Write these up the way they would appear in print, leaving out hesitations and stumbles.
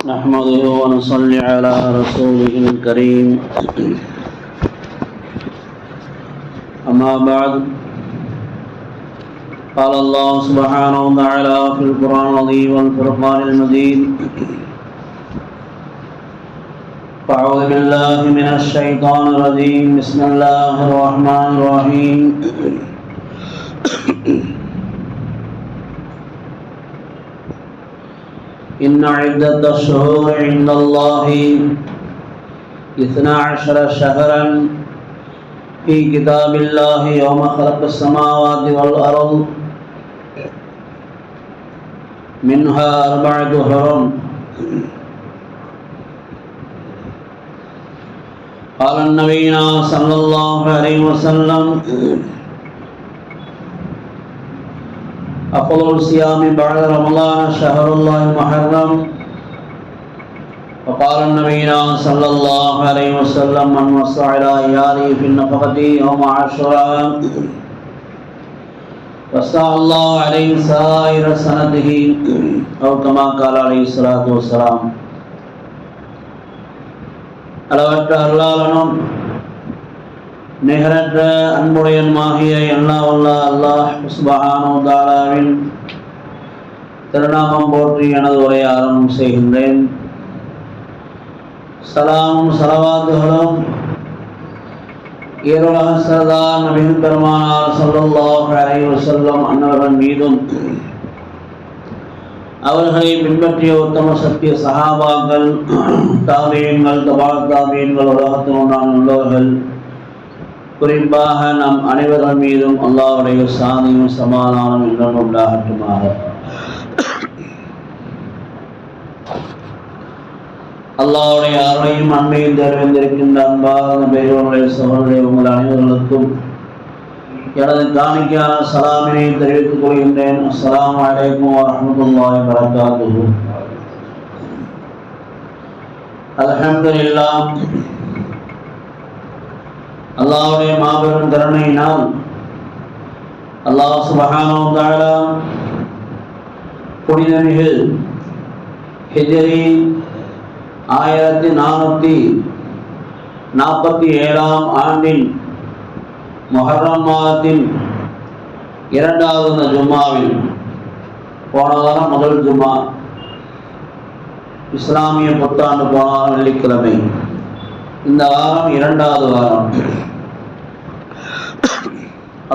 نحمده ونصلي على رسوله الكريم. أما بعد، قال الله سبحانه وتعالى في القرآن العظيم والفرقان المجيد: أعوذ بالله من الشيطان الرجيم. بسم الله الرحمن الرحيم. إن عدة الشهور عند الله 12 شهرا في كتاب الله يوم خلق السماوات والأرض منها 4 حرم. قال النبي صلى الله عليه وسلم: أفضل الصيام بعد رمضان شهر الله المحرم. وقال النبي صلى الله عليه وسلم: من وسع إلى عياله في النفقة يوم عاشوراء وسع الله عليه سائر سنته، أو كما قال عليه الصلاة والسلام. அளவற்ற அருளாளனும் நிகரற்ற அன்புடையனுமாகிய எல்லாம் வல்ல அல்லாஹ் சுப்ஹானஹு வ தஆலாவின் திருநாமம் போற்றி எனது உரையை ஆரம்பம் செய்கின்றேன். சலாமும் ஸலவாத்துகளும் ஈருலக சர்தார் நபிகள் பெருமானார் ஸல்லல்லாஹு அலைஹி வஸல்லம் அன்னவர்கள் மீதும், அவர்களை பின்பற்றிய உத்தம சத்திய சஹாபாக்கள், தாபீன்கள், தபா தாபீன்கள், உலகத்தில் உண்டான உள்ளவர்கள், குறிப்பாக நம் அனைவர்கள் மீதும் அல்லாஹ்வுடைய சாந்தியும் சமாதானம் என்றும் உண்டாகட்டுமாக. அல்லாஹ்வுடைய அருளையும் அன்பையும் தெரிவித்திருக்கின்ற அன்பான பெரியவர்களுடைய சகோதரர்களே, உங்கள் அனைவர்களுக்கும் எனது காணிக்கையான சலாமினை தெரிவித்துக் கொள்கின்றேன். அஸ்ஸலாமு அலைக்கும் வரஹ்மத்துல்லாஹி வபரகாத்துஹு. அல்ஹம்துலில்லாஹ், அல்லாஹ்வுடைய மாபெரும் கருணையினால் அல்லாஹ் சுப்ஹானஹு வ தஆலா புனிதமிகு ஹிஜ்ரி 1447 ஆண்டின் முஹர்ரம் மாதத்தின் 2வது ஜும்மாவில், போன வாரம் முதல் ஜும்மா, இஸ்லாமிய புத்தாண்டு போன வாரம் வெள்ளிக்கிழமை, இந்த வாரம் 2வது வாரம்,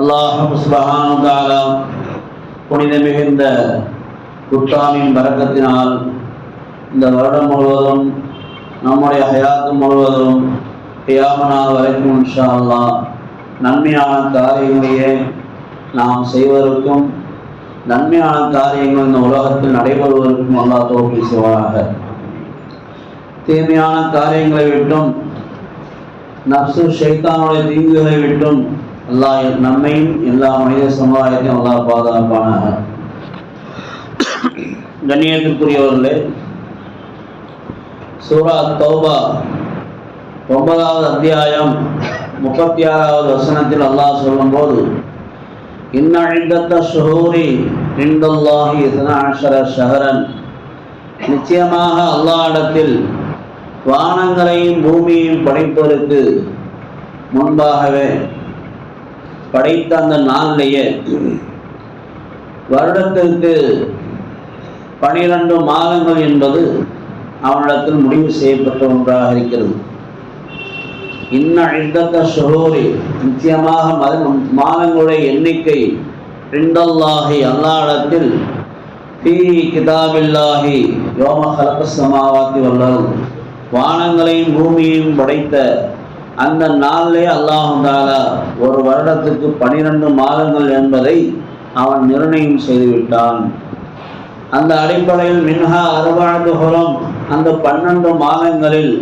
அல்லாஹ் சுப்ஹானஹு வ தஆலா புனித மிகுந்த புத்தாண்டின் பரக்கத்தினால் இந்த வருடம் முழுவதும், நம்முடைய ஹயாத்து முழுவதும் கியாமத் நாள் வரைக்கும் இன்ஷா அல்லாஹ் நன்மையான காரியங்களையே நாம் செய்வதற்கும், நன்மையான காரியங்கள் இந்த உலகத்தில் நடைபெறுவதற்கும் அல்லாஹ் தௌஃபீக் செய்வானாக. தீமையான காரியங்களை விட்டும், நப்சு ஷைத்தானுடைய தீங்குகளை விட்டும் அல்லாஹ் நம்மையும் எல்லா மனித சமுதாயத்தையும் அல்லாஹ் பாதுகாப்பானாக. கண்ணியத்திற்குரியவர்களே, சூரா தௌபா 9வது அத்தியாயம் 36வது வசனத்தில் அல்லாஹ் சொல்லும்போது, இன்ன இத்தத்த ஷுஹூரி இன்தல்லாஹி 12 ஷஹரன், நிச்சயமாக அல்லாஹ்விடத்தில் வானங்களையும் பூமியையும் படைப்பதற்கு முன்பாகவே படைத்த அந்த நாளிலேயே வருடத்திற்கு 12 மாதங்கள் என்பது அவனிடத்தில் முடிவு செய்யப்பட்ட ஒன்றாக இருக்கிறது. இன்ன இத்தத்த ஷுஹூரி, நிச்சயமாக மாதங்களுடைய எண்ணிக்கை, இன்தல்லாஹி அல்லாஹ்விடத்தில், ஃபீ கிதாபில்லாஹி யௌம ஹலகஸ் ஸமாவாத்தி வல் அர்த், வானங்களையும் பூமியையும் படைத்த அந்த நாளிலே அல்லாஹ் தஆலா ஒரு வருடத்துக்கு 12 மாதங்கள் என்பதை அவன் நிர்ணயம் செய்துவிட்டான். அந்த அடிப்படையில் மின்ஹா 4 ஹுரம், அந்த 12 மாதங்களில்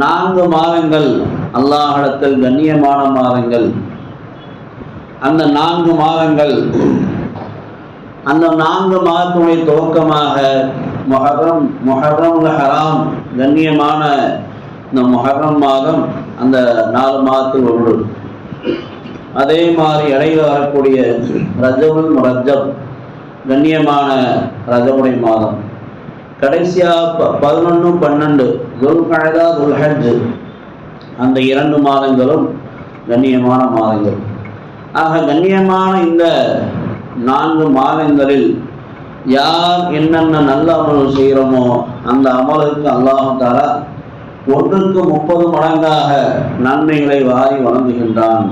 4 மாதங்கள் அல்லாஹ்விடத்தில் கண்ணியமான மாதங்கள். அந்த 4 மாதங்கள், அந்த 4 மாதத்துடைய துவக்கமாக முஹர்ரம் ஹராம், கண்ணியமான இந்த முஹர்ரம் மாதம் அந்த 4 மாதத்தில் ஒன்று. அதே மாதிரி இடையில வரக்கூடிய ரஜபுல் முரஜப், கண்ணியமான ரஜபுடைய மாதம். கடைசியா 11, 12 துல்கஅதா, துல்ஹஜ் அந்த 2 மாதங்களும் கண்ணியமான மாதங்கள். ஆக கண்ணியமான இந்த 4 மாதங்களில் யார் என்னென்ன நல்ல அமல் செய்கிறோமோ அந்த அமலுக்கு அல்லாஹ் தஆலா 1க்கு 30 மடங்காக நன்மைகளை வாரி வழங்குகின்றான்.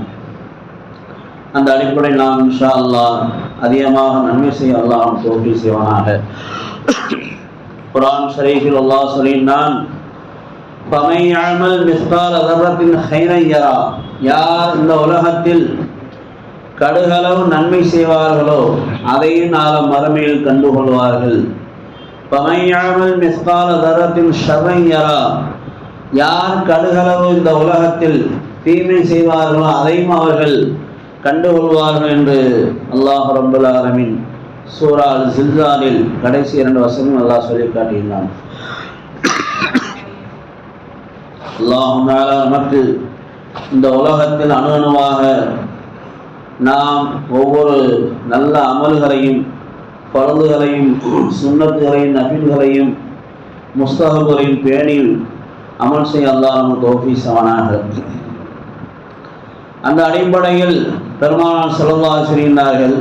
அந்த அடிப்படையில் நாம் இன்ஷா அல்லாஹ் அதிகமாக நன்மை செய்ய அல்லாஹ் தௌஃபீக் செய்வானாக. குர்ஆன் ஷரீஃபில் அல்லாஹ் சொல்லினான், ஃபமன் யஅமல் மிஸ்கால தர்ரத்தின் கைரன் யரா, யார் இந்த உலகத்தில் கடுகளவு நன்மை செய்வார்களோ அதையும் நாளை மறுமையில் கண்டுகொள்வார்கள். ஃபமன் யஅமல் மிஸ்கால தர்ரத்தின் ஷர்ரன் யரா, யார் கடுகளவு இந்த உலகத்தில் தீமை செய்வார்களோ அதையும் அவர்கள் கண்டுகொள்வார்கள் என்று அல்லாஹ் ரப்பல் ஆலமீன் சூரா அல்-ஜில்சாலில் கடைசி 2 வசனம் அல்லாஹ் சொல்லி காட்டினான். அல்லாஹ் தஆலா நமக்கு இந்த உலகத்தில் அணுவாக நாம் ஒவ்வொரு நல்ல அமல்களையும், பரதுகளையும், சுன்னத்துகளையும், நஃபில்களையும், முஸ்தஹப்களையும் பேணி அமல் செய்ய அல்லாஹ் நமக்கு தௌஃபீக் செய்வானாக. அந்த அடிப்படையில் பெருமானார் ஸல்லல்லாஹு அலைஹி சொல்கிறார்கள்,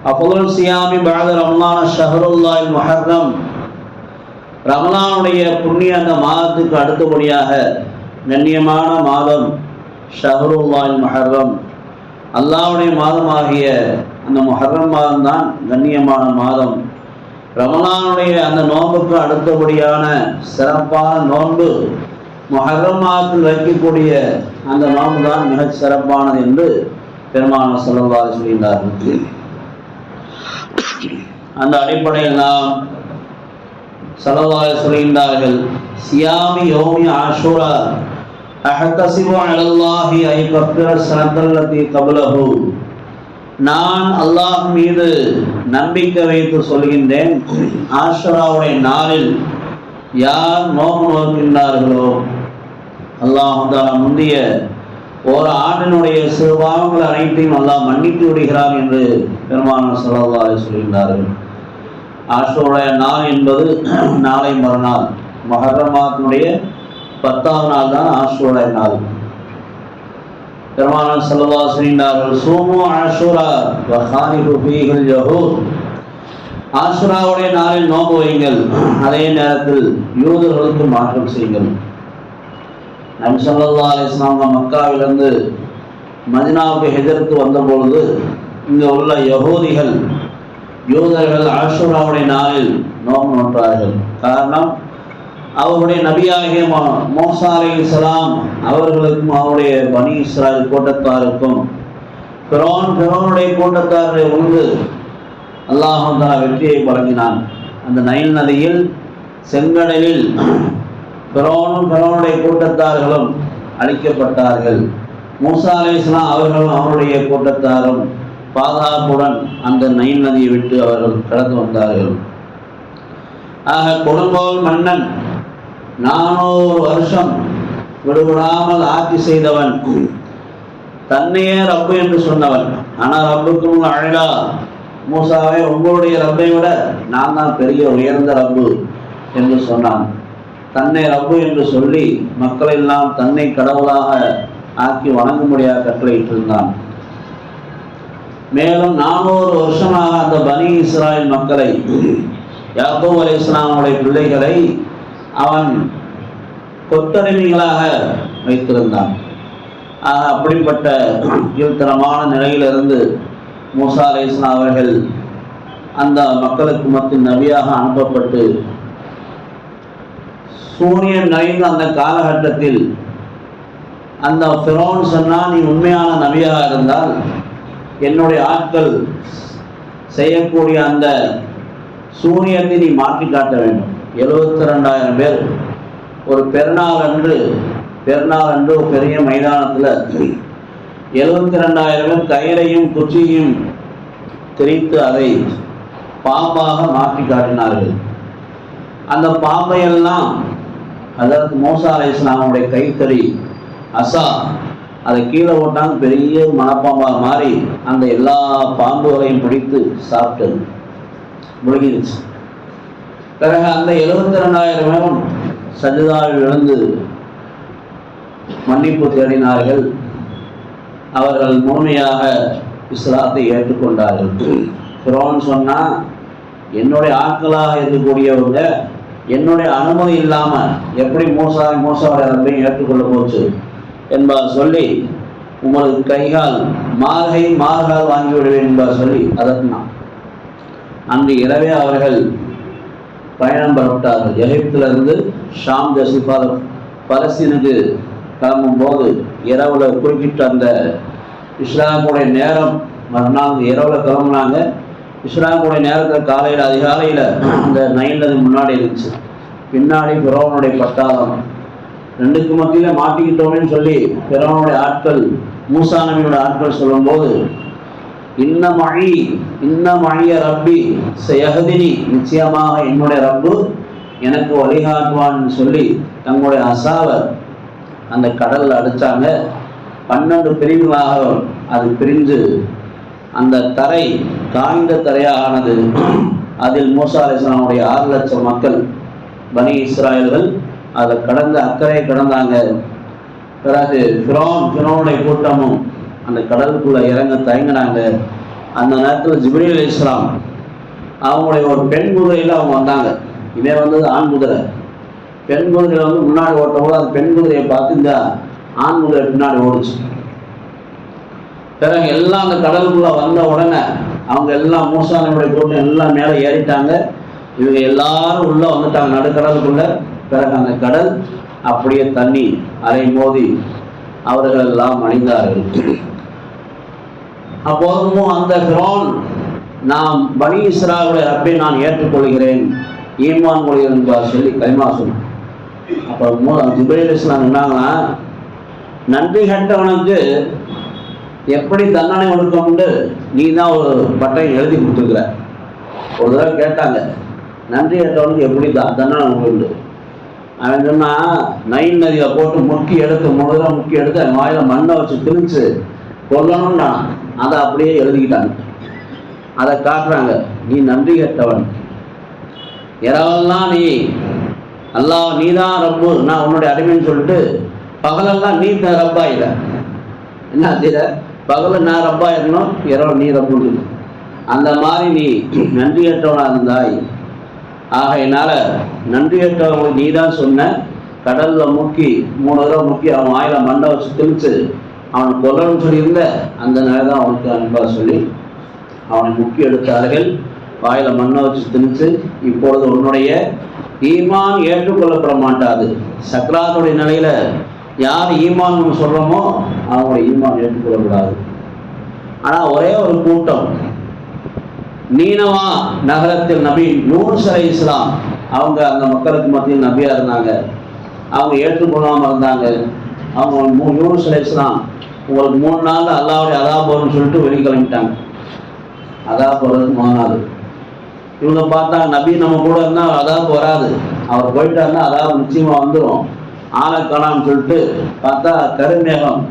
அஃதலுல் சியாமி பஅத ரமலான ஷஹ்ருல்லாஹில் முஹர்ரம், ரமலானுடைய புண்ணிய அந்த மாதத்துக்கு அடுத்தபடியாக கண்ணியமான மாதம் ஷஹ்ருல்லாஹில் முஹர்ரம், அல்லாஹ்வுடைய மாதமாகிய அந்த முஹர்ரம் மாதம் தான் கண்ணியமான மாதம். ரமலானுடைய அந்த நோன்புக்கு அடுத்தபடியான சிறப்பான நோன்பு முஹர்ரம் மாதத்தில் வைக்கக்கூடிய அந்த நோன்பு தான் மிகச் சிறப்பானது என்று பெருமானார் ஸல்லல்லாஹு அலைஹி சொல்கிறார்கள். அந்த அடிப்படையில் நாம் ஸல்லல்லாஹு அலைஹி சொல்கிறார்கள், சியாமி யௌமி ஆஷூரா அஹ்தஸிபு அலல்லாஹி ஐ கஃபிர ஸனத்தல்லதி கப்லஹு, நான் அல்லாஹ் மீது நம்பிக்கை வைத்து சொல்கின்றேன், ஆஷுராவுடைய நாளில் யார் நோன்பு நோக்கின்றார்களோ அல்லாஹ் தஆலா முந்தைய ஒரு ஆண்டினுடைய சிறு பாவங்கள் அனைத்தையும் அல்லாஹ் மன்னித்து விடுகிறார் என்று பெருமானார் ஸல்லல்லாஹு அலைஹி சொல்கிறார்கள். ஆஷுராவுடைய நாள் என்பது நாளை மறுநாள், முஹர்ரம் மாதத்தினுடைய 10ஆம் நாள் தான் ஆஷுராவுடைய நாள். பெருமானார் ஸல்லல்லாஹு அலைஹி சொல்கிறார்கள், சூமு ஆஷுரா வ ஹாலிஃபு ஃபீஹில் யஹூத், ஆஷுராவுடைய நாளில் நோன்பு வையுங்கள், அதே நேரத்தில் யூதர்களுக்கு மாற்றம் செய்யுங்கள். நபி ஸல்லல்லாஹு அலைஹி வஸல்லம் மக்காவிலிருந்து மதீனாவுக்கு ஹிஜ்ரத் வந்தபொழுது இங்கே உள்ள யஹூதிகள், யூதர்கள் ஆஷுராவுடைய நாளில் நோன்பு நோற்றார்கள். காரணம், அவருடைய நபியாகிய மூசா அலைஹிஸ்ஸலாம் அவர்களுக்கும் அவருடைய பனி இஸ்ராயல் கூட்டத்தாருக்கும் ஃபிரௌனுடைய கூட்டத்தாரை உண்டு அல்லாஹ் தஆலா வெற்றியை வழங்கினான். அந்த நைல் நதியில் செங்கடலில் ஃபிரௌனுடைய கூட்டத்தார்களும் அழிக்கப்பட்டார்கள். மூசா அலைஹிஸ்ஸலாம் அவர்களும் அவருடைய கூட்டத்தாரும் பாதுகாப்புடன் அந்த நைல் நதியை விட்டு அவர்கள் கடந்து வந்தார்கள். ஆக கொடுங்கோல் மன்னன் 400 வருஷம் விடுபடாமல் ஆட்சி செய்தவன், தன்னையே ரப்பு என்று சொன்னவன். ஆனால் ரப்புக்கும் அழகா, மூசாவே உங்களுடைய ரப்பை விட நான் தான் பெரிய உயர்ந்த ரப்பு என்று சொன்னான். தன்னை ரப்பு என்று சொல்லி மக்கள் எல்லாம் தன்னை கடவுளாக ஆக்கி வணங்கும்படியாக கட்டளையிட்டிருந்தான். மேலும் 400 வருஷமாக அந்த பனி இஸ்ராயல் மக்களை, யாக்கூப் அலைஹிஸ்ஸலாமுடைய பிள்ளைகளை அவன் கொத்தடிமைகளாக வைத்திருந்தான். அப்படிப்பட்ட கீழ்த்தரமான நிலையிலிருந்து மூசா அலைஹிஸ்ஸலாம் அவர்கள் அந்த மக்களுக்கு மத்தியில் நபியாக அனுப்பப்பட்டு சூரியன் நிறைந்த அந்த காலகட்டத்தில் அந்த ஃபிரௌன் சொன்னான், நீ உண்மையான நபியாக இருந்தால் என்னுடைய ஆட்கள் செய்யக்கூடிய அந்த சூரியத்தை நீ மாற்றி காட்ட வேண்டும். 72,000 பேர் ஒரு பெருநாள் அன்று ஒரு பெரிய மைதானத்தில் 72,000 பேர் கயிறையும் குச்சியையும் திரித்து அதை பாம்பாக மாற்றி காட்டினார்கள். அந்த பாம்பையெல்லாம், அதாவது மூசா அலைஹிஸ்ஸலாமுடைய கைத்தறி அசா, அதை கீழே ஓட்டாங்க, பெரிய மனப்பாம்பாக மாறி அந்த எல்லா பாம்புகளையும் பிடித்து சாப்பிட்டது, முழுகிடுச்சு. பிறகு அந்த 72,000 பேரும் சஜிதாவில் விழுந்து மன்னிப்பு தேடினார்கள். அவர்கள் முழுமையாக இஸ்லாத்தை ஏற்றுக்கொண்டார்கள். ஃபிரௌன் சொன்னா, என்னுடைய ஆட்களாக இருக்கக்கூடியவங்க என்னுடைய அனுமதி இல்லாமல் எப்படி மூசாவோட ரப்பையும் ஏற்றுக்கொள்ள போச்சு என்பார் சொல்லி, உங்களுக்கு கைகால் மார்கால் வாங்கிவிடுவேன் என்பார் சொல்லி அதட்டினான். அன்று இரவே அவர்கள் பயணம் பெறப்பட்டார்கள். எகிப்திலிருந்து ஷாம் தேச பலஸ்தீனுக்கு கிளம்பும் போது இரவுல குறிப்பிட்ட அந்த இஸ்லாமுடைய நேரம் மறுநாள் இரவுல கிளம்புனாங்க. இஸ்லாமுடைய நேரத்தில் காலையில் அதிகாலையில் அந்த நைல் நதி முன்னாடி இருந்துச்சு. பின்னாடி ஃபிரௌனுடைய பட்டாளம். ரெண்டுக்கு மத்தியில் மாட்டிக்கிட்டோம்னு சொல்லி ஃபிரௌனுடைய ஆட்கள், மூசா நபியோட ஆட்கள் சொல்லும்போது, இன்ன மழிய ரப்பி சயஹதினி, நிச்சயமாக என்னுடைய ரப்பு எனக்கு வழிகாட்டுவான்னு சொல்லி தங்களுடைய அசாவை அந்த கடலில் அடித்தாங்க. 12 பிரிவுகளாக அது பிரிஞ்சு அந்த தரை காய்ந்த தரையானது. அதில் மூசா அலைஹிஸ்ஸலாமுடைய 6 லட்சம் மக்கள் பனி இஸ்ராயல்கள் அதை கடந்து அக்கறை கடந்தாங்க. பிறகு ஃபிரௌனுடைய கூட்டமும் அந்த கடலுக்குள்ள இறங்க தயங்கினாங்க. அந்த நேரத்தில் ஜிப்ரீல் அலைஹிஸ்ஸலாம் அவங்களுடைய ஒரு பெண் குதிரையில் அவங்க வந்தாங்க. இதே வந்தது ஆண் குதிரை. பெண் குதிரை வந்து முன்னாடி ஓட்டும் போது அந்த பெண் குதிரையை பார்த்து இந்த ஆண் குதிரை பின்னாடி ஓடிச்சு. பிறகு எல்லாம் அந்த கடலுக்குள்ள வந்த உடனே அவங்க எல்லாம் மூசா நபியுடைய கூட்டம் எல்லாம் மேலே ஏறிட்டாங்க. இவங்க எல்லாரும் உள்ள வந்துட்டாங்க நடுக்கடலுக்குள்ள. பிறகு அந்த கடல் அப்படியே தண்ணி அலை மோதி அவர்கள் எல்லாம் அணிந்தார்கள். அப்போதும் அந்த ஃபிரௌன், நாம் பனி இஸ்ராயலுடைய ரப்பை நான் ஏற்றுக்கொள்கிறேன், ஈமான் கொள்கிறேன் என்பார் சொல்லி கலிமா சொன்னான். அப்போ ஜிப்ரீல் அலைஹிஸ்ஸலாம் சொன்னாங்கன்னா, நன்றி கெட்டவனுக்கு எப்படி தண்டனை கொடுக்கணும்னு நீ தான் ஒரு பட்டையை எழுதி கொடுத்துருக்குற. ஒரு தடவை கேட்டாங்க, நன்றி கெட்டவனுக்கு எப்படி தண்டனை உண்டு. அவன் சொன்னா, நைல் நதியை போட்டு முக்கி எடுத்து அவன் வாயில மண்ணை வச்சு திணிச்சு கொல்லணும்னா அதை அப்படியே எழுதிக்கிட்டாங்க. அதை காட்டுறாங்க, நீ நன்றி கெட்டவன், இரவெல்லாம் நீ அல்லாஹ் நீதான் ரப்பு, நான் உன்னுடைய அடிமைன்னு சொல்லிட்டு பகலெல்லாம் நீ ரப்பாயிட. என்ன செய்யற? பகல நான் ரப்பாயிடணும், இரவு நீ ரப்புன்னு. அந்த மாதிரி நீ நன்றியற்றவனா இருந்தாய். ஆகையினால நன்றியற்றவங்களுக்கு நீ தான் சொன்ன, கடல்ல முக்கி 3 தடவை முக்கி அவன் வாயில மண்டை வச்சு திணிச்சு அவனை கொல்லணும்னு சொல்லியிருந்த அந்த நிலை தான் அவனுக்கு அன்பா சொல்லி அவனை முக்கி எடுத்தார்கள். வாயில மண்ணை வச்சு திணிச்சு, இப்பொழுது உன்னுடைய ஈமான் ஏற்றுக்கொள்ளப்பட மாட்டாது. சக்ராத்துடைய நிலையில யார் ஈமான் சொல்றோமோ அவங்களுடைய ஈமான் ஏற்றுக்கொள்ளக்கூடாது. ஆனா ஒரே ஒரு கூட்டம், நீனவா நகரத்தில் நபி யூனுஸ் அலைஹிஸ்ஸலாம் அவங்க அந்த மக்களுக்கு மத்தியில் நபியா இருந்தாங்க. அவங்க ஏற்றுக்கொள்ளாம இருந்தாங்க. அவங்க யூனுஸ் அலைஹிஸ்ஸலாம் உங்களுக்கு 3 நாள் அல்லாஹ்வுடைய அதாப் வரும்னு சொல்லிட்டு வெளிக்கிளம்பிட்டாங்க. அதாப் வர்றது 3 நாள். இவங்க பார்த்தா நபி நம்ம கூட இருந்தால் அதாப் வராது, அவர் போயிட்டாருன்னா அதாப் நிச்சயமா வந்துடும், ஆளை காணான்னு சொல்லிட்டு பார்த்தா கருமேகம்,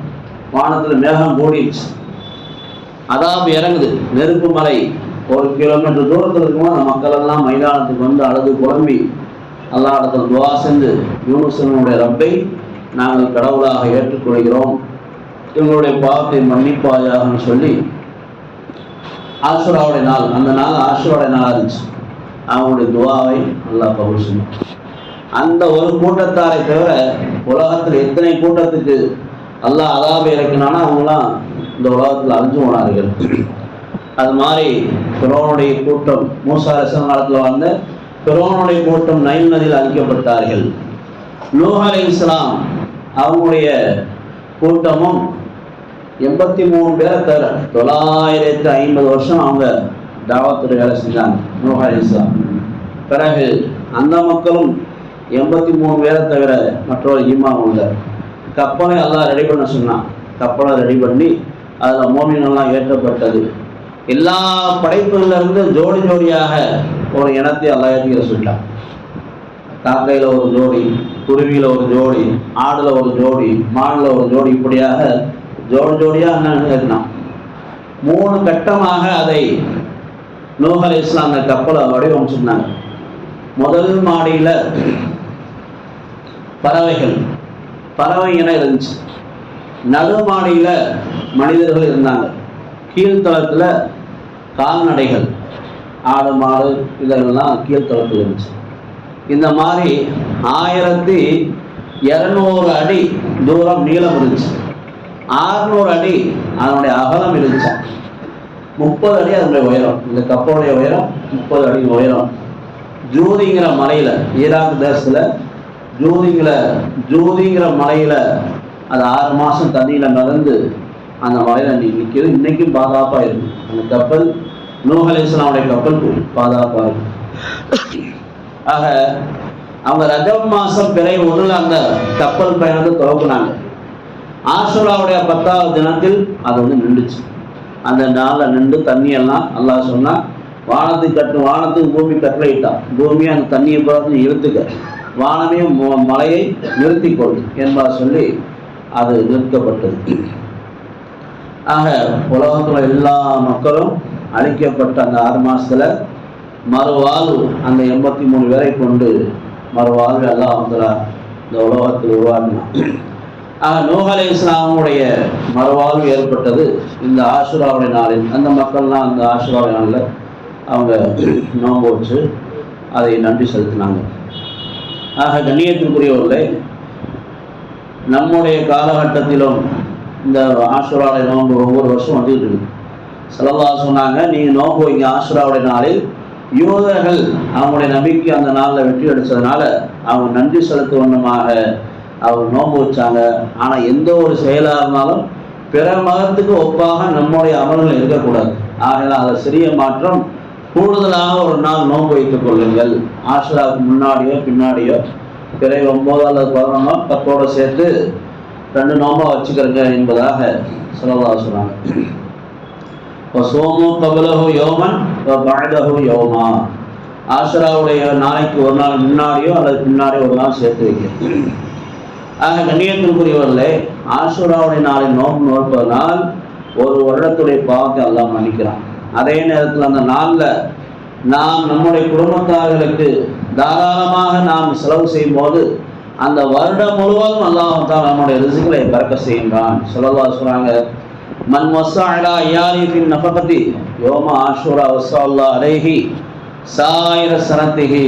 வானத்தில் மேகம் கூடிடுச்சு. அதாப் இறங்குது. நெருப்பு மலை 1 கிலோமீட்டர் தூரத்தில் இருக்கும்போது அந்த மக்கள் எல்லாம் மைதானத்துக்கு வந்து அழுது குழம்பி அல்லாஹ் இடத்துல துவா செஞ்சு, யூனுஸனுடைய ரப்பை நாங்கள் கடவுளாக ஏற்றுக்கொள்கிறோம், இவங்களுடைய பாவத்தை மன்னிப்பாயாகன்னு சொல்லி ஆஷுராவுடைய நாள், அந்த நாள் ஆஷுராவுடைய நாள் இருந்துச்சு. அவங்களுடைய துவாவை அல்லாஹ் கபூல் செய்யும். அந்த ஒரு கூட்டத்தாரை தவிர உலகத்தில் எத்தனை கூட்டத்துக்கு அல்லாஹ் அதாபை இறக்கினானா அவங்களாம் இந்த உலகத்தில் அழிஞ்சு போனார்கள். அது மாதிரி ஃபிரௌனுடைய கூட்டம், மூசா அலைஹிஸ்ஸலாம் காலத்தில் வாழ்ந்த ஃபிரௌனுடைய கூட்டம் நைல் நதியில் அழிக்கப்பட்டார்கள். நூஹ் அலைஹிஸ்ஸலாம் அவங்களுடைய கூட்டமும் 83 பேரை தவிர 950 வருஷம் அவங்க தாவத்துடைய வேலை செஞ்சாங்க நூஹ் அலைஹிஸ்ஸலாம். பிறகு அந்த மக்களும் 83 பேரை தவிர மற்றொரு ஈமான் உள்ள கப்பலை அல்லாஹ் ரெடி பண்ண சொன்னான். கப்பலை ரெடி பண்ணி அதில் மோமினெல்லாம் ஏற்றப்பட்டது. எல்லா படைப்புகளிலிருந்து ஜோடி ஜோடியாக ஒரு இனத்தை அல்லாஹ் ஏற்றிக்கிற சொல்லிட்டான். காக்கையில் ஒரு ஜோடி, குருவியில் ஒரு ஜோடி, ஆடுல ஒரு ஜோடி, மானில் ஒரு ஜோடி, இப்படியாக ஜோடி ஜோடியாக ஏற்றினான். 3 கட்டமாக அதை நூஹ் அலைஹிஸ்ஸலாம் அந்த கப்பலை வடிவமைச்சிருந்தாங்க. முதல் மாடியில் பறவை இனம் இருந்துச்சு. நடு மாடியில் மனிதர்கள் இருந்தாங்க. கீழ்த்தளத்தில் கால்நடைகள், ஆடு மாடு இதெல்லாம் கீழ்த்தளத்தில் இருந்துச்சு. இந்த மாதிரி 1200 அடி தூரம் நீளம் இருந்துச்சு. 600 அடி அதனுடைய அகலம் இருந்துச்சு. 30 அடி அதனுடைய உயரம். இந்த கப்பலுடைய உயரம் 30 அடி உயரம். ஜூதிங்கிற மலையில், ஈராக் தேசத்தில் ஜூதிங்கிற மலையில் அது 6 மாதம் தண்ணியில் மிதந்து அந்த மலையில் நிற்கிது. இன்றைக்கும் பாதுகாப்பாக இருக்குது. அந்த கப்பல் நூஹ் அலைஹிஸ்ஸலாமுடைய கப்பல் பாதுகாப்பாக இருக்கு. ஆக அவங்க ரஜப் மாதம் பிறை 1 அந்த கப்பல் பயணத்தை துவக்குனாங்க. ஆஷுராவுடைய 10வது தினத்தில் அது நின்றுச்சு. அந்த நாளில் நின்று தண்ணியெல்லாம் அல்லாஹ் சொன்னால் வானத்துக்கு பூமி கட்டளையிட்டான். பூமியை அந்த தண்ணியை பார்த்து இழுத்துக்க, வானமே மலையை நிறுத்திக்கொள் என்பார் சொல்லி அது நிறுத்தப்பட்டது. ஆக உலகத்தில் எல்லா மக்களும் அழிக்கப்பட்ட அந்த 6 மாதத்தில் மறுவாழ்வு அந்த 83 பேரை கொண்டு மறுவாழ்வு எல்லாம் இந்த உலகத்தில் உருவாக்கினான். ஆக நூஹ் அலைஹிஸ்ஸலாமுடைய மறுவாழ்வு ஏற்பட்டது இந்த ஆஷுராவுடைய நாளில். அந்த மக்கள்லாம் அந்த ஆஷுராவுடைய நாளில் அவங்க நோன்பு வச்சு அதை நன்றி செலுத்தினாங்க. ஆக கண்ணியத்திற்குரியவர்களே, நம்முடைய காலகட்டத்திலும் இந்த ஆஷுராவுடைய நோன்பு ஒவ்வொரு வருஷம் வந்துட்டு இருக்கு. ஸல்லல்லாஹு சொன்னாங்க, நீங்கள் நோன்பு வைங்க ஆஷுராவுடைய நாளில். யூதர்கள் அவங்களுடைய நபிக்கு அந்த நாளில் வெற்றி அடித்ததுனால அவங்க நன்றி செலுத்துவண்ணமாக அவங்க நோன்பு வச்சாங்க. ஆனால் எந்த ஒரு செயலாக இருந்தாலும் பிற மதத்துக்கு ஒப்பாக நம்முடைய அமல்கள் இருக்கக்கூடாது. ஆகலாம் அதை சிறிய மாற்றம், கூடுதலாக ஒரு நாள் நோன்பு வைத்துக் கொள்ளுங்கள். ஆஷுராவுக்கு முன்னாடியோ பின்னாடியோ பிறை 9 அல்லது 11 10ஓடு சேர்த்து 2 நோம்பா வச்சுக்கிறங்க என்பதாக ஸல்லல்லாஹு சொன்னாங்க. சோமு கபலஹு யோமன் பஅதஹு யோமா. ஆஷுராவுடைய நாளைக்கு ஒரு நாள் முன்னாடியோ அல்லது பின்னாடியோ ஒரு நாள் சேர்த்து வைக்க. ஆக கண்ணியத்திற்குரியவர்களே, ஆஷுராவுடைய நாளில் நோன்பு நோற்பதனால் ஒரு வருடத்துடைய பாவத்தை அல்லாஹ் மன்னிக்கிறான். அதே நேரத்தில் அந்த நாளில் நாம் நம்முடைய குடும்பத்தார்களுக்கு தாராளமாக நாம் செலவு செய்யும் போது அந்த வருடம் முழுவதும் அல்லாஹ் தான் நம்முடைய ரிஸ்களை பறக்க செய்கின்றான். ஸல்லல்லாஹு சொல்றாங்க, மன் வஸா அலா யாரி ஃபின் நஃபகதி யௌம ஆஷுரா வஸல்லல்லாஹு அலைஹி சாயிர சனத்திஹி.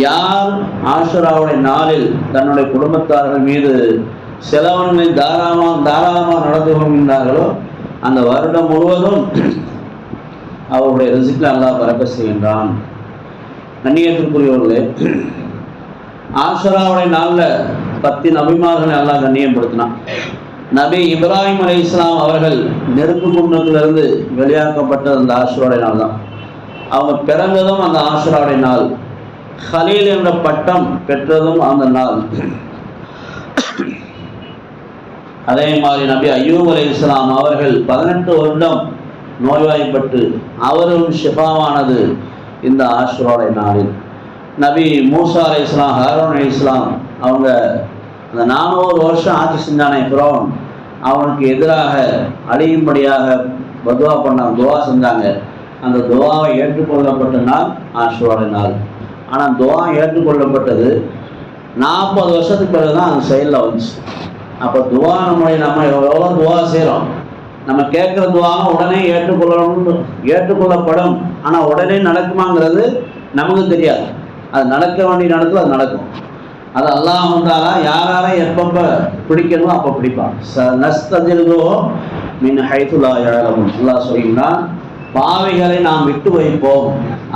யார் ஆஷுராவுடைய நாளில் தன்னுடைய குடும்பத்தார்கள் மீது செலவன்மை தாராளமாக நடந்து கொள்கின்றார்களோ அந்த வருடம் முழுவதும் அவருடைய ரிஸ்கில் அல்லாஹ் பறக்க செய்கின்றான். கண்ணியத்திற்குரியவர்களே, ஆஷுராவுடைய நாளில் 10 நபிமார்களை அல்லாஹ் கண்ணியப்படுத்தினான். நபி இப்ராஹிம் அலைஹிஸ்ஸலாம் அவர்கள் நெருப்பு குண்டத்திலிருந்து வெளியாக்கப்பட்டது அந்த ஆஷுராவுடைய நாள் தான். அவங்க பிறந்ததும் அந்த ஆஷுராவுடைய நாள். ஹலீல் என்ற பட்டம் பெற்றதும் அந்த நாள். அதே மாதிரி நபி அய்யூப் அலைஹிஸ்ஸலாம் அவர்கள் 18 வருடம் நோய்வாய்ப்பட்டு அவரும் ஷிஃபாவானது இந்த ஆஷுராவுடைய நாளில். நபி மூசா அலைஹிஸ்ஸலாம், ஹாரூன் அலைஹிஸ்ஸலாம் அவங்க அந்த 400 வருஷம் ஆட்சி செஞ்சானே ஃபிரௌன், அவனுக்கு எதிராக அழியும்படியாக பதுவா பண்ணாங்க, துவா செஞ்சாங்க. அந்த துவாவை ஏற்றுக்கொள்ளப்பட்ட நாள் ஆஷுராவுடைய நாள். ஆனால் துவா ஏற்றுக்கொள்ளப்பட்டது 40 வருஷத்துக்கு பிறகு தான் அந்த செயலில் வந்துச்சு. அப்போ துவா நம்ம எவ்வளோ துவா செய்கிறோம், நம்ம கேட்குற துவாவும் உடனே ஏற்றுக்கொள்ளப்படும். ஆனால் உடனே நடக்குமாங்கிறது நமக்கு தெரியாது. அது நடக்க வேண்டிய நேரத்தில் அது நடக்கும். அது அல்லாஹ் வந்தாலா யாரை எப்பப்போ பிடிக்கணுமோ அப்போ பிடிப்பான். நஸ்தஜில்ஹு மின் ஹைது லா யஅலமூன். அல்லாஹ் சொல்கிறான், பாவிகளை நாம் விட்டு வைப்போம்,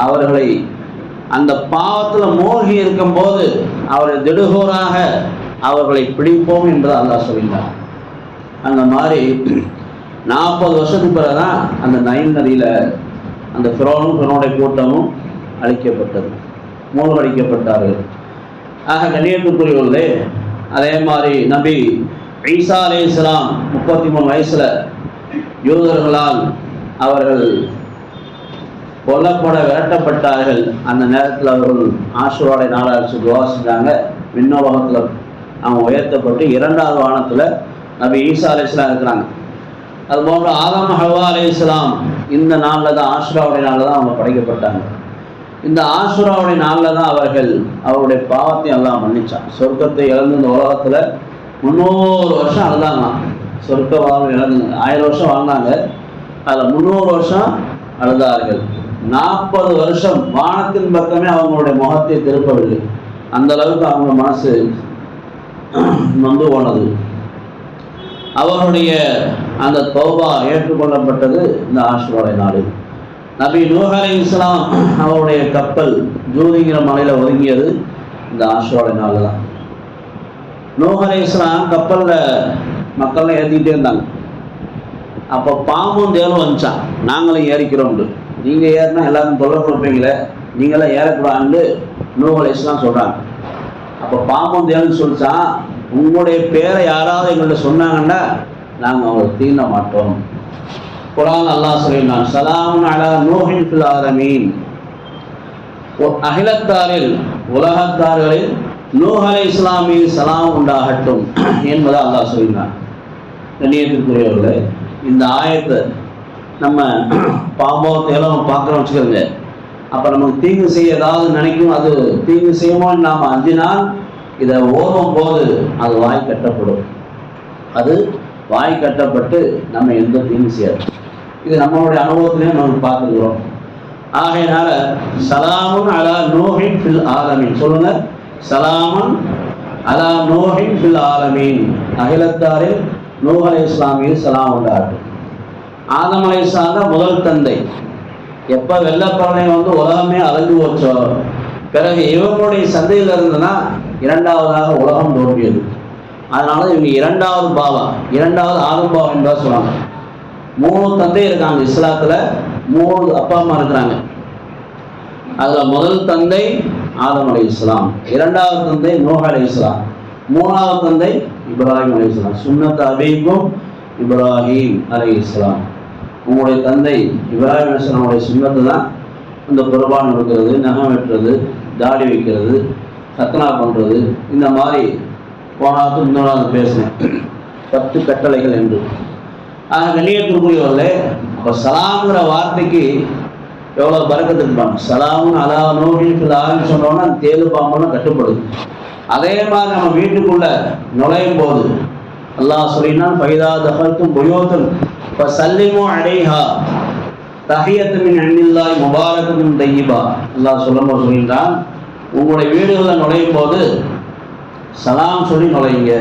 அவர்களை அந்த பாவத்தில் மூழ்கி இருக்கும்போது அவரை திடுகோராக அவர்களை பிடிப்போம் என்பதை அல்லாஹ் சொல்கிறான். அந்த மாதிரி 40 வருஷத்துக்கு பிறகு தான் அந்த நைல் நதியில் அந்த ஃபிரௌனும் ஃபிரௌனுடைய கூட்டமும் அழிக்கப்பட்டது, மூழ்கடிக்கப்பட்டார்கள். ஆக கண்ணியத்துக்குரியவர்களே, அதே மாதிரி நபி ஈசா அலைஹிஸ்ஸலாம் 33 வயசில் யூதர்களால் அவர்கள் கொல்லப்பட விரட்டப்பட்டார்கள். அந்த நேரத்தில் அவர்கள் ஆஷுராவுடைய நாளாச்சு துவா செஞ்சாங்க. விண்ணோலகத்தில் அவங்க உயர்த்தப்பட்டு 2வது வானத்தில் நபி ஈசா அலைஹிஸ்ஸலாம் இருக்கிறாங்க. அதுபோன்று ஆதம் ஹவ்வா அலைஹிஸ்ஸலாம் இந்த நாளில் தான், ஆஷுராவுடைய நாளில் தான் அவங்க படைக்கப்பட்டாங்க. இந்த ஆஷுராவுடைய நாளில் தான் அவருடைய பாவத்தை எல்லாம் மன்னிச்சான். சொர்க்கத்தை இழந்து இந்த உலகத்தில் 300 வருஷம் அழுதாங்களாம். சொர்க்க வாழ்வு இழந்து 1000 வருஷம் வாழ்ந்தாங்க, அதில் 300 வருஷம் அழுதார்கள். 40 வருஷம் வானத்தின் பக்கமே அவங்களுடைய முகத்தை திருப்பவில்லை. அந்த அளவுக்கு அவங்க மனசு நொந்து போனது. அவருடைய அந்த தௌபா ஏற்றுக்கொள்ளப்பட்டது இந்த ஆஷுராவுடைய நாளில். நபி நூஹ் அலைஹிஸ்ஸலாம் அவருடைய கப்பல் ஜூதிங்கிற மலையில் ஒதுங்கியது இந்த ஆஷுராவுடைய நாளில் தான். நூஹ் அலைஹிஸ்ஸலாம் கப்பலில் மக்கள்லாம் ஏற்றிக்கிட்டே இருந்தாங்க. அப்போ பாம்பும் தேர்வு வந்துச்சான், நாங்களும் ஏறிக்கிறோம், நீங்கள் ஏறினா எல்லாரும் தொல்லை கொடுப்பீங்களே, நீங்களாம் ஏறக்கூடாதுன்னு நூஹ் அலைஹிஸ்ஸலாம் சொல்கிறாங்க. அப்போ பாம்பும் தேர்வு சொல்லிச்சான், உங்களுடைய பேரை யாராவது எங்கள்கிட்ட சொன்னாங்கன்னா நாங்கள் அவங்களை தீண்ட மாட்டோம். குர்ஆன் அல்லாஹ் சொல்லினான், சலாமுன் அலா நூஹின் ஃபில் ஆலமீன். அகிலத்தாரில் உலகத்தார்களில் நூஹ் அலைஹிஸ்ஸலாம் மீது சலாம் உண்டாகட்டும் என்பதை அல்லாஹ் சொல்லினான். கண்ணியத்திற்குரியவர்களே, இந்த ஆயத்தை நம்ம பாம்போ தேலம் பார்க்குறோம் வச்சுக்கோங்க, அப்போ நமக்கு தீங்கு செய்ய ஏதாவது நினைக்கும், அது தீங்கு செய்யுமோன்னு நாம் அஞ்சினால் இதை ஓதும் போது அது வாய் கட்டப்படும். அது வாய் கட்டப்பட்டு நம்ம எந்த தீங்கு செய்யாது. இது நம்மளுடைய அனுபவத்திலையும் நம்ம பார்த்துக்கிறோம். ஆகையினால சலாமுன் அலா நூஹின் ஃபில் ஆலமீன் சொல்லுங்க. சலாமுன் அலா நூஹின் ஃபில் ஆலமீன். அகிலத்தாரில் நூஹ் அலைஹிஸ்ஸலாம் மீது சலாம் உண்டாகட்டும். ஆதம் அலைஹிஸ்ஸலாம் தான் முதல் தந்தை. எப்போ வெள்ளப்பறவை உலகமே அலைஞ்சு போச்சோ, பிறகு இவங்களுடைய சந்தையில் இருந்ததுன்னா இரண்டாவதாக உலகம் தோன்றியது. அதனால இவங்க இரண்டாவது பாவா, இரண்டாவது ஆதம் பாவம் என்பதாக சொல்லுவாங்க. 3 தந்தை இருக்காங்க இஸ்லாத்தில், 3 அப்பா அம்மா இருக்கிறாங்க. அதில் முதல் தந்தை ஆதம் அலைஹிஸ்ஸலாம், இரண்டாவது தந்தை நூஹ் அலைஹிஸ்ஸலாம், 3வது தந்தை இப்ராஹிம் அலைஹிஸ்ஸலாம். சுன்னத் அபீக்கும் இப்ராஹிம் அலைஹிஸ்ஸலாம். உங்களுடைய தந்தை இப்ராஹிம் அலைஹிஸ்ஸலாமுடைய சுன்னத்து தான் இந்த குர்பான் கொடுக்கறது, நகம் வெட்டுறது, தாடி வைக்கிறது, சத்னா பண்ணுறது. இந்த மாதிரி போனாத்து இன்னொரு பேசினேன் 10 கட்டளைகள் என்று. கண்ணியத்திற்குரியவர்களே, அப்போ சலாம்ங்கிற வார்த்தைக்கு எவ்வளோ பரக்கத்து இருப்பாங்க. சலாமுன் அலா நூஹின் ஃபில் ஆலமீன் சொன்னோன்னா அந்த தேலு பாம்பெல்லாம் கட்டுப்படுது. அதே மாதிரி நம்ம வீட்டுக்குள்ளே நுழையும் போது அல்லாஹ் சொல்லினான், ஃபைதா தஹல்தும் புயூத்தன் ஃபஸல்லிமு அலைஹா தஹியத்து மின் இன்டில்லாஹி முபாரகத்துன் தய்யிபா. அல்லாஹ் சொல்லும்போது சொல்லிட்டான், உங்களுடைய வீடுகளில் நுழையும் போது சலாம் சொல்லி நுழைங்க.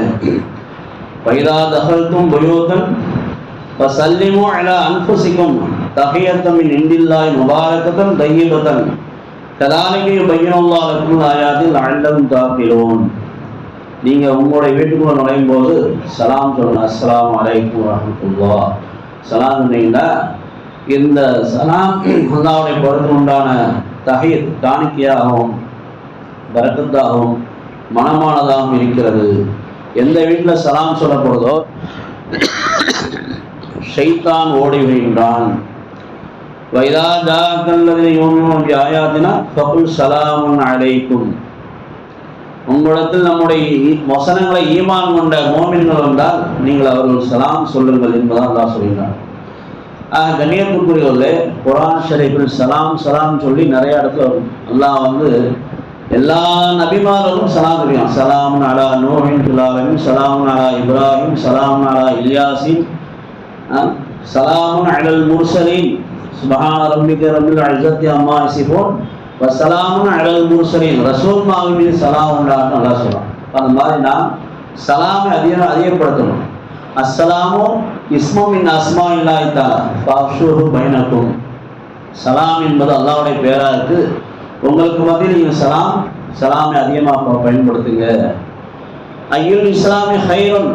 ஃபைதா தஹல்தும் புயூத்தன் ஃபஸல்லிமு அலா அன்ஃபுஸிகும் தஹியத்து மின் இன்டில்லாஹி முபாரகத்துன் தய்யிபத்தன் கதாலிக யுபய்யினுல்லாஹு லக்கும் ஆயாத்தி லஅல்லகும் தஅகிலூன். நீங்கள் உங்களுடைய வீட்டுக்குள்ளே நுழையும் போது சலாம் சொல்லணும். அஸ்ஸலாமு அலைக்கும் வரஹ்மத்துல்லாஹ். சலாம் சொன்னீங்கன்னா இந்த சலாம் அல்லாஹ்வுடைய பொருத்தம் உண்டான தஹியத் காணிக்கையாகவும் பரக்கத்தாகவும் மனமானதாகவும் இருக்கிறது. எந்த வீட்டில் சலாம் சொல்லப்படுதோ ஷைத்தான் ஓடி வருகின்றான். வைதா ஜாஅக்கல்லதீன யுமினூன பிஆயாத்தினா ஃபகுல் ஸலாமுன் அலைக்கும். உங்களிடத்தில் நம்முடைய வசனங்களை ஈமான் கொண்ட மோமின்கள் வந்தால் நீங்கள் அவர்கள் சலாம் சொல்லுங்கள் என்பதாக அல்லாஹ் சொல்கிறார். கண்ணியத்துக்குரியவர்களே, குர்ஆன் ஷரீஃபில் சலாம் சலாம் சொல்லி நிறைய இடத்துல அல்லாஹ் எல்லா நபிமார்களும் சலாம் சொல்லியான். சலாமுன் அலா நூஹின் ஃபில் ஆலமீன், சலாமுன் அலா இப்ராஹிம், சலாமுன் அலா இல்யாசின், சலாமுன் அலல் முர்சலீன், சுப்ஹான ரப்பிக ரப்பில் இஸ்ஸத்தி அம்மா யசிஃபூன் வசலாமுன் அலல் முர்சலீன். ரசூல்மாவின் மீது சலாம் உண்டாகட்டும் அல்லாஹ் சொல்றான். அந்த மாதிரி நாம் சலாமை அதிகப்படுத்தணும். அஸ்ஸலாமு இஸ்மும் மின் அஸ்மாஇல்லாஹி தஆலா ஃபஅஃஷூஹு பைனக்கும். சலாம் என்பது அல்லாஹ்வுடைய பேரா இருக்கு. உங்களுக்கு மத்தியில் நீங்கள் சலாமை அதிகமாக பயன்படுத்துங்க. ஐயுல் இஸ்லாமி ஹைருன்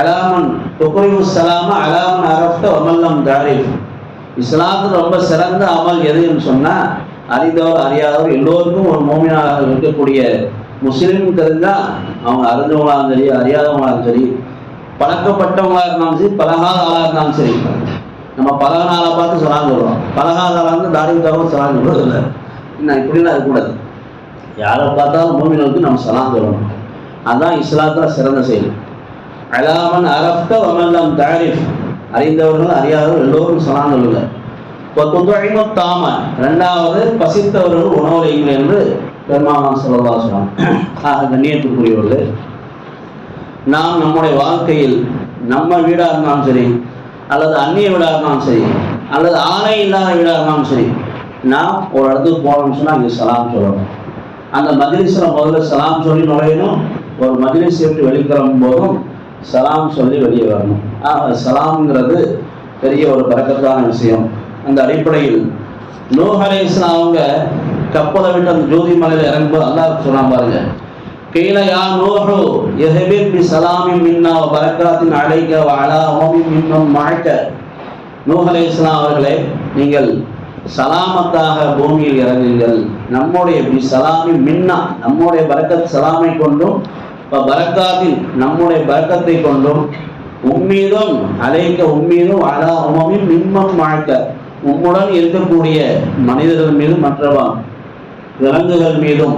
அலாமன் துக்ரிமு ஸலாம அலாமன் அரஃப்த வமல்லம் தாரிஃப். இஸ்லாத்துக்கு ரொம்ப சிறந்த அமல் எதுன்னு சொன்னால், அறிந்தவர் அறியாதவர் எல்லோருக்கும் ஒரு மோமினாக இருக்கக்கூடிய முஸ்லீம் தெரிஞ்சால் அவங்க அறிஞ்சவங்களாலும் சரி அறியாதவங்களாலும் சரி, பழக்கப்பட்டவங்களாக இருந்தாலும் சரி பழகாத ஆளாக இருந்தாலும் சரி, நம்ம பழகின ஆளை பார்த்து சலாம் சொல்கிறோம், பழகாத ஆளாக இருந்து தாடி தவிர சலாம் சொல்கிறதில்ல. இன்னும் இப்படிலாம் இருக்கக்கூடாது. யாரை பார்த்தாலும் மோமினுக்கு நம்ம சலாம் சொல்லணும். அதுதான் இஸ்லாத்தில் சிறந்த செயல். அலாமன் அரஃப்த வமல்லம் தாரிஃப். அறிந்தவர்கள் அறியாதவர்கள் எல்லோரும் சலாம் சொல்லுங்க. தாம, இரண்டாவது பசித்தவர்கள் உணவளிங்கள் என்று பெருமானார் ஸல்லல்லாஹு அலைஹி வஸல்லம். கண்ணியத்துக்குரியவர்களே, நாம் நம்முடைய வாழ்க்கையில் நம்ம வீடாக இருந்தாலும் சரி, அல்லது அந்நிய வீடாக இருந்தாலும் சரி, அல்லது ஆணை இல்லாத வீடாக இருந்தாலும் சரி, நாம் ஒரு இடத்துக்கு போகணும்னு சொன்னால் அங்கே சலாம் சொல்லணும். அந்த மஜ்லிஸில் முதல்ல சலாம் சொல்லி நுழையணும். ஒரு மஜ்லிஸ் விட்டு வெளிக்கிளம்பும் போதும் சலாம் சொல்லி வெளியே வரணும். சலாம்ங்கிறது பெரிய ஒரு பரக்கத்தான விஷயம். அந்த அடிப்படையில் நூஹ் அலைஹிஸ்ஸலாம் அவங்க கப்பலை விட்டு அந்த ஜோதி மலையில் இறங்கும்போது அல்லாஹ் சொன்னான் பாருங்க, கீழ யா நூஹு யஹ்பிர் பி ஸலாமின் மின்னா வ பரக்காத்தின் அலைக வ அலா உம்மின் மின்னும் மஅக. நூஹ் அலைஹிஸ்ஸலாம் அவர்களே, நீங்கள் சலாமத்தாக பூமியில் இறங்குங்கள். நம்முடைய பி ஸலாமின் மின்னா, நம்முடைய பரக்கத் சலாமை கொண்டும், பரக்காத்தின் நம்முடைய பரக்கத்தை கொண்டும், உம்மீதும் அலைக்க உம்மீதும் அலா உம்மின் மின்னும் மஅக, உம்முடன் இருக்கக்கூடிய மனிதர்கள் மீதும் மற்ற விலங்குகள் மீதும்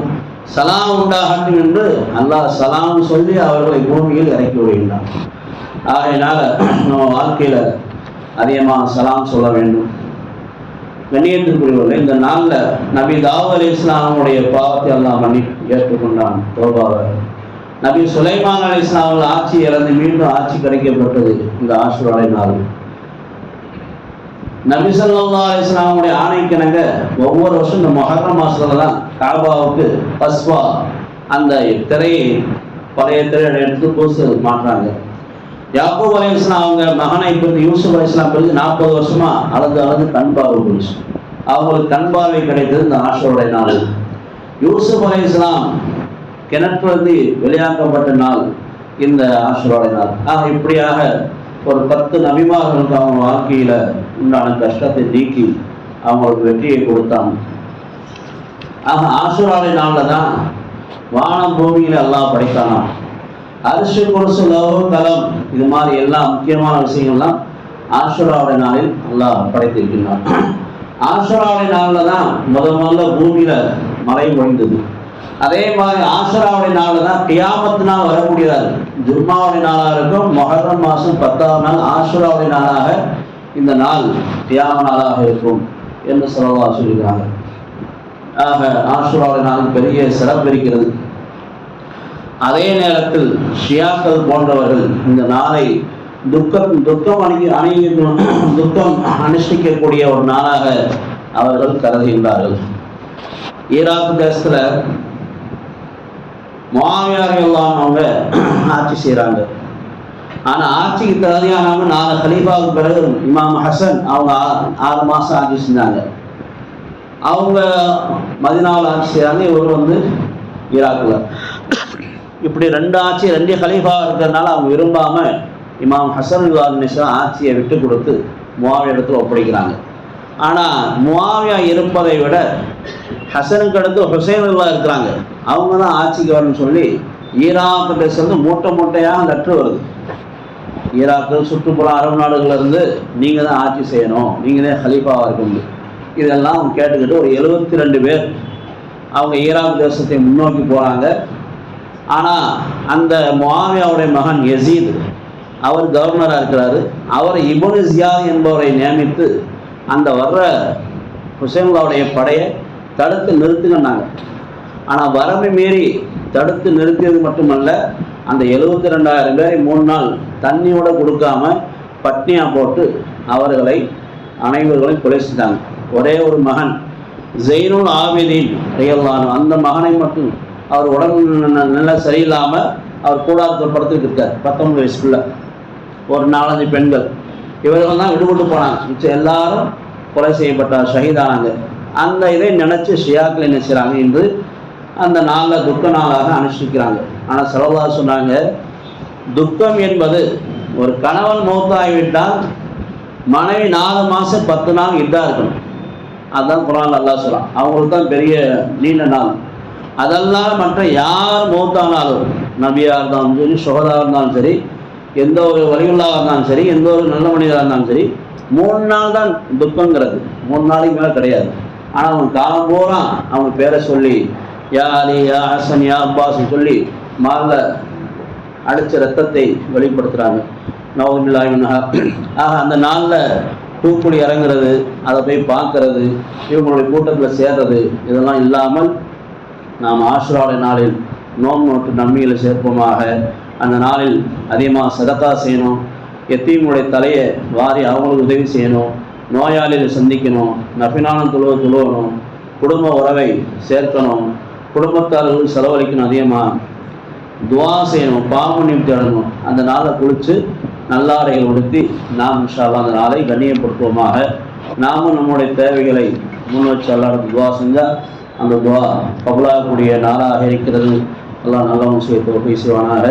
சலாம் உண்டாகட்டும் என்று அல்லாஹ் சலாம் சொல்லி அவர்களை பூமியில் இறக்கி விடுகின்றான். ஆகையினால நம்ம வாழ்க்கையில் அதிகமாக சலாம் சொல்ல வேண்டும். கண்ணியத்திற்குரியவர்கள், இந்த நாளில் நபி தாவூத் அலைஹிஸ்ஸலாமுடைய பாவத்தை அல்லாஹ் மன்னிப்பு ஏற்றுக்கொண்டான், தௌபாவை. நபி சுலைமான் அலைஹிஸ்ஸலாம் அவர்கள் ஆட்சி இழந்து மீண்டும் ஆட்சி கிடைக்கப்பட்டது இந்த ஆஷூரா நாள். நபி ஸல்லல்லாஹு அலைஹி வஸல்லம் ஆணைக்கிணங்க ஒவ்வொரு வருஷம் இந்த முஹர்ரம் மாசத்துல தான் காபாவுக்கு பஸ்வா அந்த திரையை, பழைய திரையை எடுத்து பூசு மாற்றாங்க. யாக்கூப் அலைஹிஸ்ஸலாம் அவங்க மகனை பிறகு யூசுப் அலைஹிஸ்ஸலாம் பிறகு 40 வருஷமா அழுது கண் பார்வை போச்சு. அவங்களுக்கு கண் பார்வை கிடைத்தது இந்த ஆஷூரா நாள். யூசுப் அலைஹிஸ்ஸலாம் கிணற்றிலிருந்து வெளியாக்கப்பட்ட நாள் இந்த ஆஷூரா நாள். இப்படியாக ஒரு 10 நபிமார்களுக்கு அவங்க வாழ்க்கையில உண்டான கஷ்டத்தை நீக்கி அவங்களுக்கு வெற்றியை கொடுத்தாங்க. ஆஷூரா நாளில் தான் வானம் பூமியில அல்லாஹ் படைத்தானா. அரிசி குருசு லோக கலம் இது மாதிரி எல்லா முக்கியமான விஷயங்கள்லாம் ஆஷூரா நாளில் அல்லாஹ் படைத்திருக்கிறான். ஆஷூரா நாளில் தான் முதல்ல பூமியில மழை பொழிந்தது. அதே மாதிரி ஆஷூராவுடைய நாள் தான் கியாமத்து நாள் வரக்கூடியதாக. ஜும்மாவுடைய நாளாக இருக்கும். முஹர்ரம் மாதம் 10ஆம் நாள் ஆஷூராவுடைய நாளாக இந்த நாள் கியாம நாளாக இருக்கும் என்று ஸல்லல்லாஹு சொல்கிறாங்க. ஆக ஆஷூராவுடைய நாளுக்கு பெரிய சிறப்பு இருக்கிறது. அதே நேரத்தில் ஷியாக்கள் போன்றவர்கள் இந்த நாளை துக்கம் அனுஷ்டிக்கக்கூடிய ஒரு நாளாக அவர்கள் கருதுகின்றார்கள். ஈராக் தேசத்தில் முஆவியா ரலியல்லாஹு அவங்க ஆட்சி செய்கிறாங்க. ஆனால் ஆட்சிக்கு தகுதியானவங்க 4 கலீஃபாவுக்கு பிறகு இமாம் ஹசன் அவங்க 6 மாதம் ஆட்சி செஞ்சாங்க. அவங்க மதீனாவில் ஆட்சி செய்கிறாங்க, இவர் ஈராக்கில். இப்படி 2 ஆட்சி 2 கலீஃபா இருக்கிறதுனால அவங்க விரும்பாமல் இமாம் ஹசன் ஆட்சியை விட்டு கொடுத்து முஆவியா இடத்துல ஒப்படைக்கிறாங்க. ஆனால் முஆவியா இருப்பதை விட ஹசனுக்கு அடுத்து ஹுசைன் இருக்கிறாங்க. அவங்க தான் ஆட்சிக்கு வரணும்னு சொல்லி ஈராக் தேசத்து மூட்டையாக லெட்ரு வருது. ஈராக்கு சுற்றுப்புற அரபு நாடுகளிலிருந்து நீங்கள் தான் ஆட்சி செய்யணும், நீங்கள் தான் ஹலீஃபாவாக இருக்கணும். இதெல்லாம் அவங்க கேட்டுக்கிட்டு ஒரு 72 பேர் அவங்க ஈராக் தேசத்தை முன்னோக்கி போகிறாங்க. ஆனால் அந்த முஆவியாவுடைய மகன் யசீத் அவர் கவர்னராக இருக்கிறாரு. அவர் இப்னு ஜியாத் என்பவரை நியமித்து அந்த வர்ற ஹுசைனுடைய படையை தடுத்து நிறுத்துங்கன்னாங்க. ஆனால் வரம்பை மீறி தடுத்து நிறுத்தியது மட்டுமல்ல, அந்த 72,000 பேரை 3 நாள் தண்ணியோட கொடுக்காம பட்னியாக போட்டு அவர்களை அனைவர்களையும் கொலை செஞ்சாங்க. ஒரே ஒரு மகன் ஜெய்னுல் ஆபிதீன் ரலியல்லாஹு அன்ஹு, அந்த மகனை மட்டும் அவர் உடம்பு நல்லா சரியில்லாமல் அவர் கூடாரத்தில் படுத்துக்கிட்டு இருக்கார். 19 வயசுக்குள்ள ஒரு 4-5 பெண்கள் இவர்கள் தான் விடுபட்டு போனாங்க. மிச்சம் எல்லாரும் கொலை செய்யப்பட்டார், ஷஹீதானாங்க. அந்த இதை நினைச்சு ஷியாக்கள் என்ன செய்கிறாங்க, இன்று அந்த நாளில் துக்க நாளாக அனுஷ்டிக்கிறாங்க. ஆனால் ஸல்லல்லாஹு சொன்னாங்க, துக்கம் என்பது ஒரு கணவன் மௌத்தாகிவிட்டால் மனைவி 4 மாதம் 10 நாள் இதா இருக்கணும். அதுதான் குர்ஆன்ல அல்லாஹ் சொல்றான். அவங்களுக்கு தான் பெரிய நீண்ட நாள். அதெல்லாம் மற்ற யார் மௌத்தானாலும், நபியாக இருந்தாலும் சரி, சுஹதாவாக இருந்தாலும் சரி, எந்த ஒரு வலியுள்ளாக இருந்தாலும் சரி, எந்த ஒரு நல்ல மனிதராக இருந்தாலும் சரி, 3 நாள் தான் துக்கங்கிறது. 3 நாளைக்கு மேலே கிடையாது. ஆனால் அவங்க காலம் பூரா அவங்க பேரை சொல்லி யா அலி, யா ஹசன், யா அப்பாஸ் சொல்லி மாரில் அடித்த ரத்தத்தை வெளிப்படுத்துகிறாங்க. நவுதுபில்லாஹி மின்ஹா. ஆக அந்த நாளில் தூக்குடி இறங்குறது, அதை போய் பார்க்கறது, இவங்களுடைய கூட்டத்தில் சேர்றது, இதெல்லாம் இல்லாமல் நாம் ஆஷுராவுடைய நாளில் நோன்பு நோட்டு நன்மைகளை சேர்ப்போமாக. அந்த நாளில் அதிகமாக சதக்கா செய்யணும், எத்தீமுடைய தலையை வாரி அவங்களுக்கு உதவி செய்யணும், நோயாளிகளை சந்திக்கணும், நஃபிலான துழுவணும், குடும்ப உறவை சேர்க்கணும், குடும்பத்தார்கள் செலவழிக்கணும், அதிகமாக துவா செய்யணும், பாவமன்னிப்பு தேடணும். அந்த நாளை குளித்து நல்லாடைகள் உடுத்தி நாம் இன்ஷா அல்லாஹ் அந்த நாளை கண்ணியப்படுத்துவோமாக. நாமும் நம்முடைய தேவைகளை முன் வச்சு அல்லாஹ்வுக்கு துவா செஞ்சால் அந்த துவா கபூலாகக்கூடிய நாளாக இருக்கிறது. அல்லாஹ் நல்ல விஷயத்தை செய்வானாக.